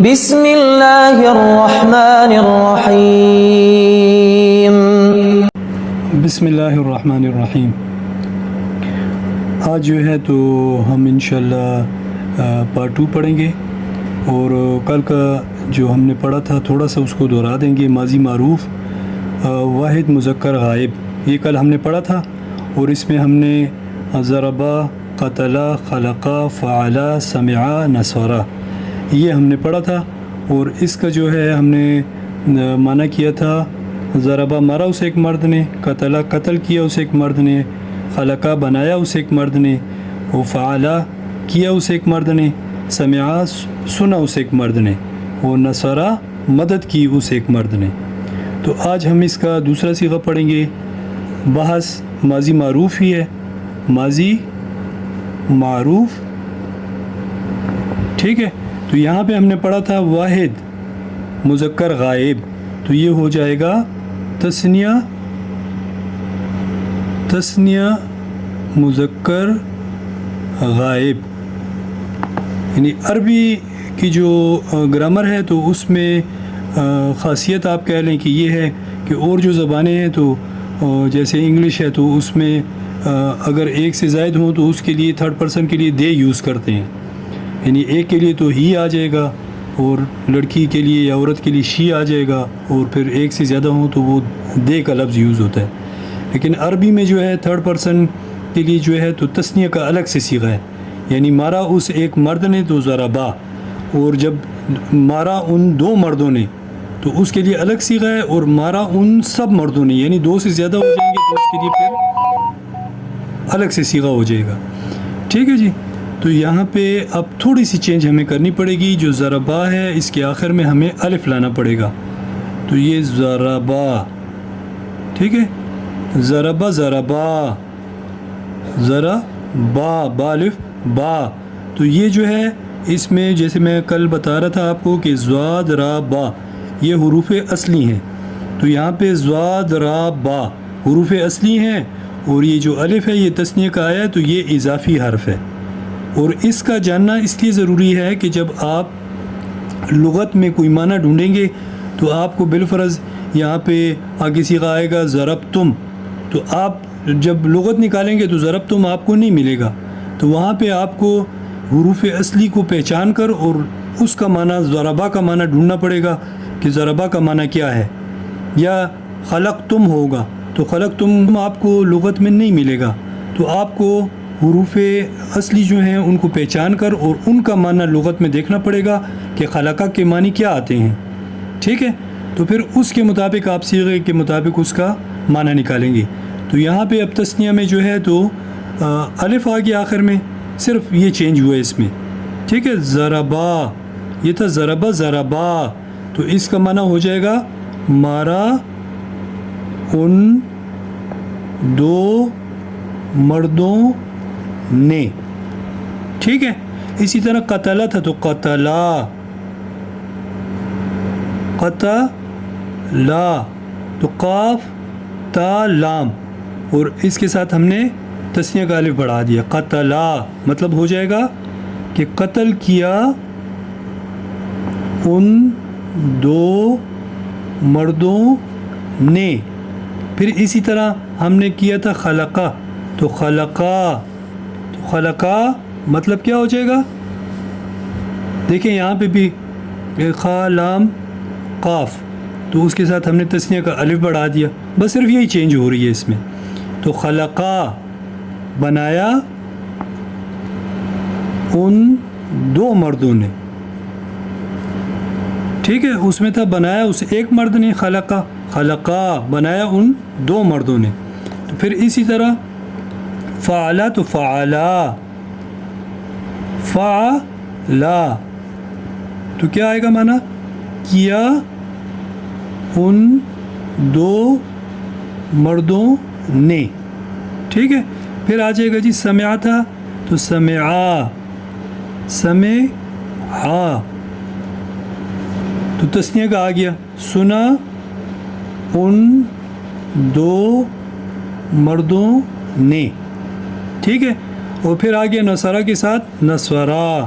بسم اللہ الرحمن الرحیم۔ بسم اللہ الرحمن الرحیم۔ آج جو ہے تو ہم انشاءاللہ پارٹ 2 پڑھیں گے، اور کل کا جو ہم نے پڑھا تھا تھوڑا سا اس کو دہرا دیں گے۔ ماضی معروف واحد مذکر غائب، یہ کل ہم نے پڑھا تھا، اور اس میں ہم نے ضربا، قتلا، خلقا، فعلا، سمعا، نصرا یہ ہم نے پڑھا تھا۔ اور اس کا جو ہے ہم نے معنی کیا تھا، ضربا مارا اسے ایک مرد نے، قتلا قتل کیا اسے ایک مرد نے، خلقا بنایا اسے ایک مرد نے، و فعلا کیا اسے ایک مرد نے، سمعا سنا اسے ایک مرد نے، و نصرا مدد کی اسے ایک مرد نے۔ تو آج ہم اس کا دوسرا صیغہ پڑھیں گے۔ بحث ماضی معروف ہی ہے، ماضی معروف، ٹھیک ہے۔ تو یہاں پہ ہم نے پڑھا تھا واحد مذکر غائب، تو یہ ہو جائے گا تثنیہ مذکر غائب۔ یعنی عربی کی جو گرامر ہے تو اس میں خاصیت آپ کہہ لیں کہ یہ ہے کہ اور جو زبانیں ہیں تو جیسے انگلش ہے تو اس میں اگر ایک سے زائد ہوں تو اس کے لیے تھرڈ پرسن کے لیے دے یوز کرتے ہیں، یعنی ایک کے لیے تو ہی آ جائے گا، اور لڑکی کے لیے یا عورت کے لیے شی آ جائے گا، اور پھر ایک سے زیادہ ہوں تو وہ دے کا لفظ یوز ہوتا ہے۔ لیکن عربی میں جو ہے تھرڈ پرسن کے لیے جو ہے تو تثنیہ کا الگ سے صیغہ ہے، یعنی مارا اس ایک مرد نے تو ضربا، اور جب مارا ان دو مردوں نے تو اس کے لیے الگ صیغہ ہے، اور مارا ان سب مردوں نے یعنی دو سے زیادہ ہو جائیں گے تو اس کے لیے پھر الگ سے صیغہ ہو جائے گا، ٹھیک ہے جی۔ تو یہاں پہ اب تھوڑی سی چینج ہمیں کرنی پڑے گی، جو ضربا ہے اس کے آخر میں ہمیں الف لانا پڑے گا، تو یہ ضربا، ٹھیک ہے، ضربا ضربا ضربا با الف با۔ تو یہ جو ہے اس میں جیسے میں کل بتا رہا تھا آپ کو کہ ضاد را با یہ حروف اصلی ہیں، تو یہاں پہ ضاد را با حروف اصلی ہیں، اور یہ جو الف ہے یہ تثنیہ کا آیا ہے تو یہ اضافی حرف ہے۔ اور اس کا جاننا اس لیے ضروری ہے کہ جب آپ لغت میں کوئی معنی ڈھونڈیں گے تو آپ کو بالفرض یہاں پہ آگے صیغہ آئے گا ضربتم، تو آپ جب لغت نکالیں گے تو ضربتم آپ کو نہیں ملے گا، تو وہاں پہ آپ کو حروف اصلی کو پہچان کر اور اس کا معنی ضربا کا معنی ڈھونڈنا پڑے گا کہ ضربا کا معنی کیا ہے۔ یا خلقتم ہوگا تو خلقتم آپ کو لغت میں نہیں ملے گا، تو آپ کو حروف اصلی جو ہیں ان کو پہچان کر اور ان کا معنی لغت میں دیکھنا پڑے گا کہ خلقہ کے معنی کیا آتے ہیں، ٹھیک ہے۔ تو پھر اس کے مطابق آپ صیغے کے مطابق اس کا معنی نکالیں گے۔ تو یہاں پہ اب تثنیہ میں جو ہے تو الف آ گیا آخر میں، صرف یہ چینج ہوا ہے اس میں، ٹھیک ہے۔ ضربا یہ تھا ضربا ضربا، تو اس کا معنی ہو جائے گا مارا ان دو مردوں نے، ٹھیک ہے۔ اسی طرح قتلا تھا تو قتلا قتلا، تو قاف تا لام، اور اس کے ساتھ ہم نے تثنیہ کا الف بڑھا دیا، قتلا مطلب ہو جائے گا کہ قتل کیا ان دو مردوں نے۔ پھر اسی طرح ہم نے کیا تھا خلقہ، تو خلقہ مطلب کیا ہو جائے گا، دیکھیں یہاں پہ بھی خا لام قاف، تو اس کے ساتھ ہم نے تثنیہ کا الف بڑھا دیا، بس صرف یہی چینج ہو رہی ہے اس میں۔ تو خلقہ بنایا ان دو مردوں نے، ٹھیک ہے، اس میں تھا بنایا اسے ایک مرد نے، خلقہ بنایا ان دو مردوں نے۔ تو پھر اسی طرح فعلا تو فعلا تو کیا آئے گا معنی، کیا ان دو مردوں نے، ٹھیک ہے۔ پھر آ جائے گا جی سمعا تھا تو سمعا تو تثنیہ کا آ گیا، سنا ان دو مردوں نے، ٹھیک ہے۔ اور پھر آ گیا نصرہ کے ساتھ نصرہ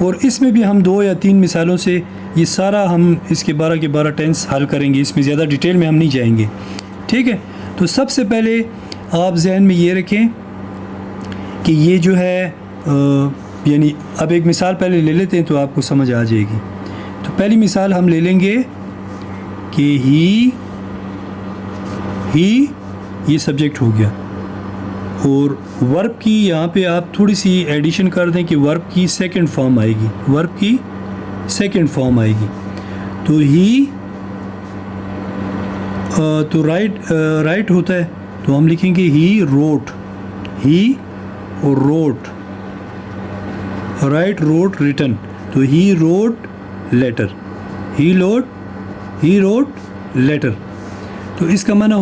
اور اس میں بھی ہم 2 یا 3 مثالوں سے یہ سارا ہم اس کے 12 کے 12 ٹینس حل کریں گے، اس میں زیادہ ڈیٹیل میں ہم نہیں جائیں گے، ٹھیک ہے؟ تو سب سے پہلے آپ ذہن میں یہ رکھیں کہ یہ جو ہے یعنی اب ایک مثال پہلے لے لیتے ہیں تو آپ کو سمجھ آ جائے گی۔ تو پہلی مثال ہم لے لیں گے کہ ہی یہ سبجیکٹ ہو گیا، اور ورب کی یہاں پہ آپ تھوڑی سی ایڈیشن کر دیں کہ ورب کی سیکنڈ فارم آئے گی، ورب کی سیکنڈ فارم آئے گی۔ تو ہی تو رائٹ ہوتا ہے تو ہم لکھیں گے ہی روٹ، ہی اور روٹ، رائٹ روٹ ریٹن، تو he wrote letter, he wrote letter. تو اس کا معنی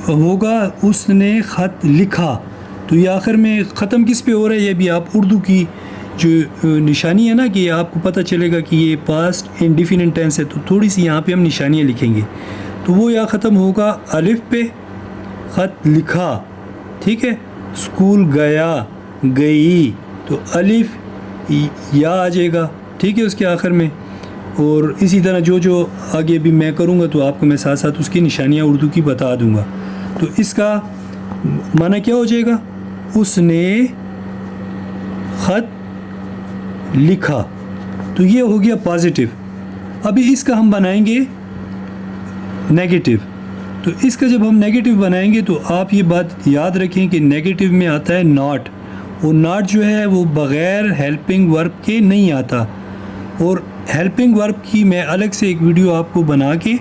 ہوگا اس نے خط لکھا۔ تو یہ آخر میں ختم کس پہ ہو رہا ہے، یہ بھی آپ اردو کی جو نشانی ہے نا کہ آپ کو پتہ چلے گا کہ یہ پاسٹ انڈیفینٹ ٹینس ہے، تو تھوڑی سی یہاں پہ ہم نشانیاں لکھیں گے۔ تو وہ یا ختم ہوگا الف پہ، خط لکھا، ٹھیک ہے؟ اسکول گیا، گئی، تو الف یا آ جائے گا، ٹھیک ہے، اس کے آخر میں۔ اور اسی طرح جو آگے بھی میں کروں گا تو آپ کو میں ساتھ ساتھ اس کی نشانیاں اردو کی بتا دوں گا۔ تو اس کا معنی کیا ہو جائے گا، اس نے خط لکھا۔ تو یہ ہو گیا پازیٹیو۔ ابھی اس کا ہم بنائیں گے نیگیٹو۔ تو اس کا جب ہم نیگیٹو بنائیں گے تو آپ یہ بات یاد رکھیں کہ نیگیٹو میں آتا ہے ناٹ، اور ناٹ جو ہے وہ بغیر ہیلپنگ ورب کے نہیں آتا، اور ہیلپنگ ورب کی میں الگ سے ایک ویڈیو آپ کو بنا کے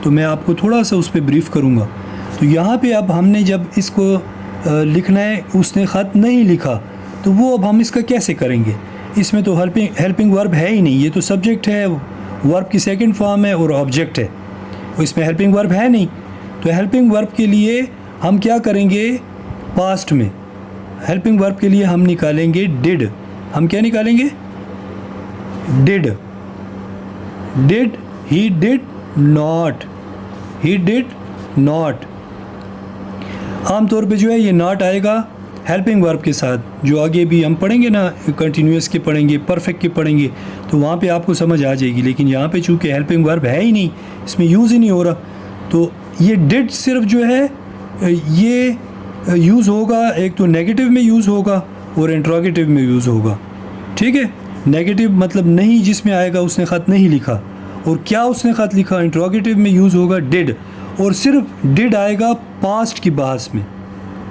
تو میں آپ کو تھوڑا سا اس پہ بریف کروں گا۔ تو یہاں پہ اب ہم نے جب اس کو لکھنا ہے اس نے خط نہیں لکھا، تو وہ اب ہم اس کا کیسے کریں گے؟ اس میں تو ہیلپنگ ورب ہے ہی نہیں، یہ تو سبجیکٹ ہے، ورب کی سیکنڈ فارم ہے اور آبجیکٹ ہے، اس میں ہیلپنگ ورب ہے نہیں۔ تو ہیلپنگ ورب کے لیے ہم کیا کریں گے، پاسٹ میں ہیلپنگ ورب کے لیے ہم نکالیں گے ڈڈ۔ ہم کیا نکالیں گے، ڈڈ ہی ڈڈ ناٹ۔ عام طور پہ جو ہے یہ ناٹ آئے گا ہیلپنگ ورب کے ساتھ، جو آگے بھی ہم پڑھیں گے نا، کنٹینیوس کے پڑھیں گے، پرفیکٹ کے پڑھیں گے، تو وہاں پہ آپ کو سمجھ آ جائے گی۔ لیکن یہاں پہ چونکہ ہیلپنگ ورب ہے ہی نہیں، اس میں یوز ہی نہیں ہو رہا، تو یہ ڈڈ صرف جو ہے یہ یوز ہوگا ایک تو نیگیٹو میں یوز ہوگا اور انٹروگیٹو میں یوز ہوگا، ٹھیک ہے؟ نیگیٹو مطلب نہیں، جس میں آئے گا اس نے خط نہیں لکھا، اور کیا اس نے خط لکھا، انٹروگیٹو میں یوز ہوگا ڈڈ، اور صرف ڈڈ آئے گا پاسٹ کی بحث میں،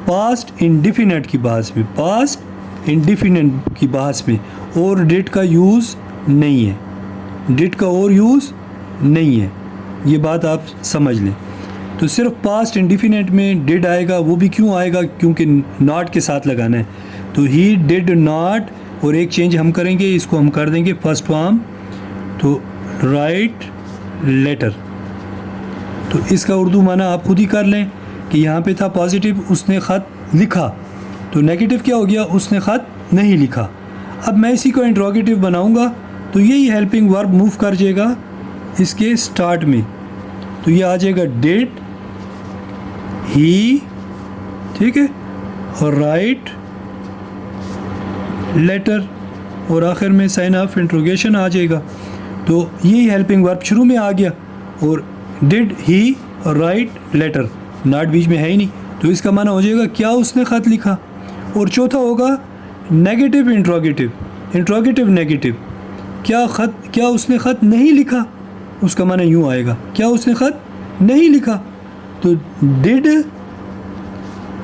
پاسٹ انڈیفینٹ کی بحث میں، پاسٹ انڈیفینٹ کی بحث میں، اور ڈڈ کا یوز نہیں ہے، ڈڈ کا اور یوز نہیں ہے، یہ بات آپ سمجھ لیں۔ تو صرف پاسٹ انڈیفینٹ میں ڈڈ آئے گا، وہ بھی کیوں آئے گا، کیونکہ ناٹ کے ساتھ لگانا ہے۔ تو ہی ڈڈ ناٹ، اور ایک چینج ہم کریں گے، اس کو ہم کر دیں گے فرسٹ فارم، تو رائٹ لیٹر۔ تو اس کا اردو معنی آپ خود ہی کر لیں کہ یہاں پہ تھا پازیٹیو، اس نے خط لکھا، تو نیگیٹو کیا ہو گیا، اس نے خط نہیں لکھا۔ اب میں اسی کو انٹروگیٹو بناؤں گا تو یہی ہیلپنگ ورب موو کر جائے گا اس کے سٹارٹ میں، تو یہ آ جائے گا ڈیڈ ہی، ٹھیک ہے، اور رائٹ لیٹر، اور آخر میں سائن آف انٹروگیشن آ جائے گا۔ تو یہی ہیلپنگ ورب شروع میں آ گیا، اور ڈڈ ہی رائٹ لیٹر، ناٹ بیچ میں ہے ہی نہیں، تو اس کا معنی ہو جائے گا کیا اس نے خط لکھا۔ اور چوتھا ہوگا نیگیٹو انٹروگیٹو نیگیٹو، کیا اس نے خط نہیں لکھا، اس کا معنی یوں آئے گا، کیا اس نے خط نہیں لکھا، تو ڈڈ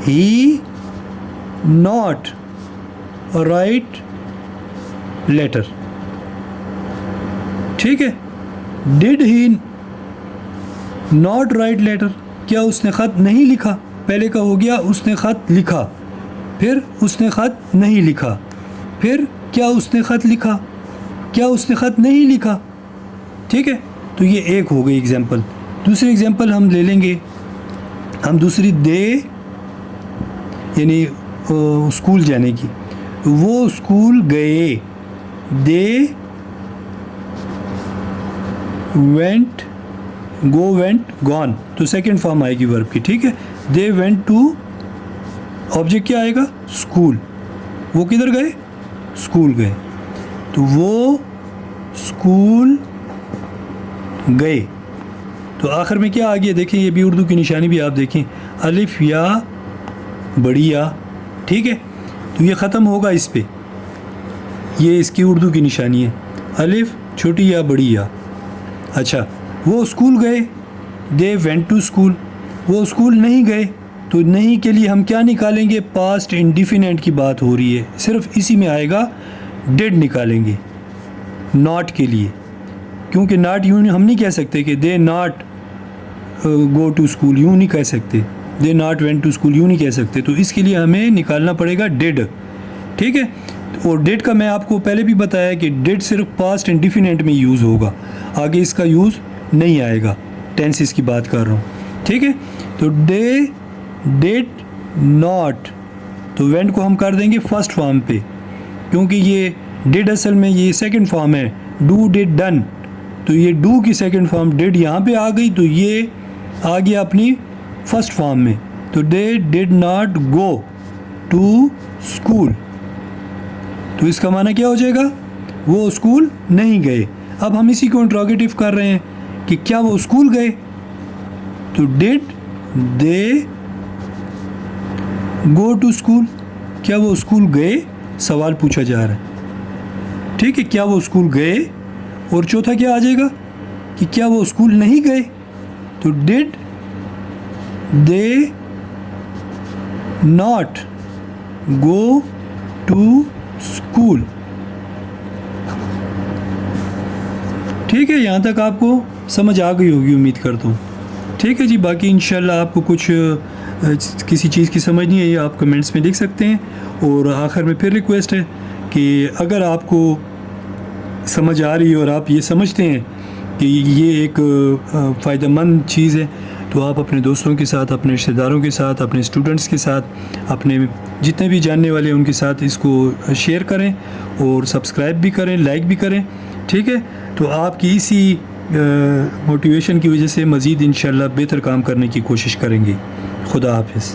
ہی ناٹ رائٹ لیٹر، ٹھیک ہے، ڈڈ ہی ناٹ رائٹ لیٹر، کیا اس نے خط نہیں لکھا، پہلے کا ہو گیا اس نے خط لکھا، پھر اس نے خط نہیں لکھا، پھر کیا اس نے خط لکھا، کیا اس نے خط نہیں لکھا، ٹھیک ہے۔ تو یہ ایک ہو گئی ایگزامپل۔ دوسری ایگزامپل ہم لے لیں گے، ہم دوسری دے یعنی اسکول جانے کی، وہ اسکول گئے، they went, go went gone, تو سیکنڈ فارم آئے گی ورب کی، ٹھیک ہے۔ دے وینٹ ٹو، آبجیکٹ کیا آئے گا، اسکول، وہ کدھر گئے، اسکول گئے۔ تو وہ اسکول گئے. تو آخر میں کیا آ گیا دیکھیں, یہ بھی اردو کی نشانی بھی آپ دیکھیں, الف یا بڑی یا, ٹھیک ہے. تو یہ ختم ہوگا اس پہ, یہ اس کی اردو کی نشانی ہے, الف چھوٹی یا بڑی یا. اچھا, وہ اسکول گئے, دے وینٹ ٹو اسکول. وہ اسکول نہیں گئے, تو نہیں کے لیے ہم کیا نکالیں گے, پاسٹ انڈیفینٹ کی بات ہو رہی ہے, صرف اسی میں آئے گا ڈیڈ نکالیں گے ناٹ کے لیے, کیونکہ ناٹ یوں ہم نہیں کہہ سکتے کہ they not go to school, یوں نہیں کہہ سکتے, they not went to school یوں نہیں کہہ سکتے. تو اس کے لیے ہمیں نکالنا پڑے گا ڈیڈ, ٹھیک ہے. اور ڈیڈ کا میں آپ کو پہلے بھی بتایا کہ ڈیڈ صرف پاسٹ انڈیفینٹ میں یوز ہوگا, آگے اس کا یوز نہیں آئے گا, ٹینسز کی بات کر رہا ہوں, ٹھیک ہے. تو دے ڈیڈ ناٹ, تو وینٹ کو ہم کر دیں گے فرسٹ فارم پہ, کیونکہ یہ ڈیڈ اصل میں یہ سیکنڈ فارم ہے, ڈو ڈیڈ ڈن. تو یہ ڈو کی سیکنڈ فارم ڈیڈ یہاں پہ آ گئی, تو یہ آ گیا اپنی فرسٹ فارم میں. تو they did not go to school, تو اس کا معنی کیا ہو جائے گا, وہ اسکول نہیں گئے. اب ہم اسی کو انٹروگیٹو کر رہے ہیں کہ کیا وہ اسکول گئے, تو did they go to school, کیا وہ اسکول گئے, سوال پوچھا جا رہا ہے, ٹھیک ہے. کیا وہ اسکول گئے, اور چوتھا کیا آ جائے گا کہ کیا وہ اسکول نہیں گئے, تو did they not go to school, ٹھیک ہے. یہاں تک آپ کو سمجھ آ گئی ہوگی امید کرتا ہوں, ٹھیک ہے جی. باقی انشاءاللہ آپ کو کچھ کسی چیز کی سمجھ نہیں ہے, یہ آپ کمنٹس میں لکھ سکتے ہیں. اور آخر میں پھر ریکویسٹ ہے کہ اگر آپ کو سمجھ آ رہی ہے اور آپ یہ سمجھتے ہیں کہ یہ ایک فائدہ مند چیز ہے, تو آپ اپنے دوستوں کے ساتھ, اپنے رشتہ داروں کے ساتھ, اپنے اسٹوڈنٹس کے ساتھ, اپنے جتنے بھی جاننے والے ہیں ان کے ساتھ اس کو شیئر کریں, اور سبسکرائب بھی کریں, لائک بھی کریں, ٹھیک ہے. تو آپ کی اسی موٹیویشن کی وجہ سے مزید انشاءاللہ بہتر کام کرنے کی کوشش کریں گے. خدا حافظ.